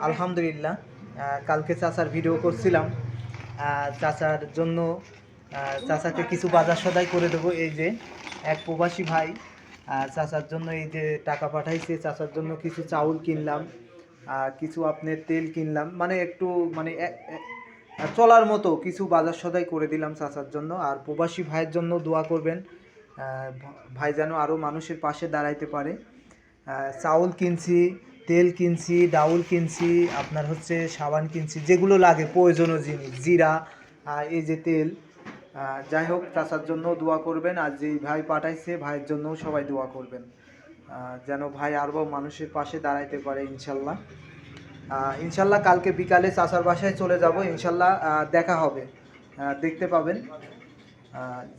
আলহামদুলিল্লাহ। কালকে চাচার ভিডিও করছিলাম। চাচার জন্য চাচাকে কিছু বাজার সদাই করে দেবো। এই যে এক প্রবাসী ভাই চাচার জন্য এই যে টাকা পাঠাইছে, চাচার জন্য কিছু চাউল কিনলাম, কিছু আপনার তেল কিনলাম, মানে একটু মানে চলার মতো কিছু বাজার সদাই করে দিলাম চাচার জন্য। আর প্রবাসী ভাইয়ের জন্য দোয়া করবেন, ভাই যেন আরও মানুষের পাশে দাঁড়াইতে পারে। চাউল কিনছি, তেল কিনছি, ডাউল কিনছি, আপনার হচ্ছে সাবান কিনছি, যেগুলো লাগে প্রয়োজনীয় জিনিস, জিরা, এই যে তেল। যাই হোক, চাচার জন্য দোয়া করবেন। আর যেই ভাই পাঠাইছে ভাইয়ের জন্যও সবাই দোয়া করবেন, যেন ভাই আরও মানুষের পাশে দাঁড়াইতে পারে ইনশাল্লাহ। ইনশাল্লাহ কালকে বিকালে চাচার বাসায় চলে যাব ইনশাল্লাহ। দেখা হবে, দেখতে পাবেন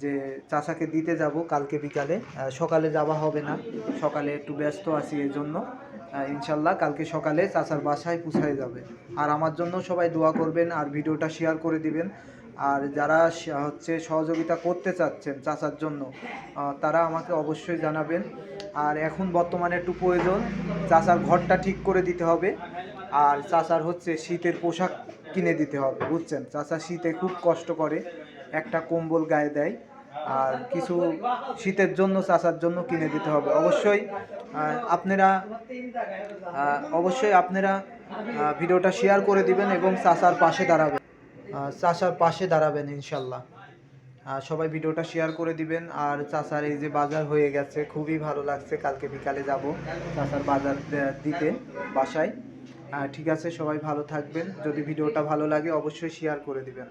যে চাচাকে দিতে যাব কালকে বিকালে। সকালে যাওয়া হবে না, সকালে একটু ব্যস্ত আছি, এই জন্য ইনশাল্লাহ কালকে সকালে চাচার বাসায় পৌঁছায় যাবে। আর আমার জন্য সবাই দোয়া করবেন আর ভিডিওটা শেয়ার করে দিবেন। আর যারা হচ্ছে সহযোগিতা করতে চাচ্ছেন চাচার জন্য, তারা আমাকে অবশ্যই জানাবেন। আর এখন বর্তমানে একটু প্রয়োজন, চাচার ঘরটা ঠিক করে দিতে হবে। আর চাচার হচ্ছে শীতের পোশাক কিনে দিতে হবে, বুঝছেন? চাচা শীতে খুব কষ্ট করে, একটা কম্বল গায়ে দেয়। আর কিছু শীতের জন্য চাচার জন্য কিনে দিতে হবে। অবশ্যই আপনারা ভিডিওটা শেয়ার করে দিবেন এবং চাচার পাশে দাঁড়াবেন ইনশাল্লাহ। সবাই ভিডিওটা শেয়ার করে দিবেন। আর চাচার এই যে বাজার হয়ে গেছে, খুবই ভালো লাগছে। কালকে বিকালে যাব চাচার বাজার দিতে বাসায়। ঠিক আছে, সবাই ভালো থাকবেন। যদি ভিডিওটা ভালো লাগে অবশ্যই শেয়ার করে দিবেন।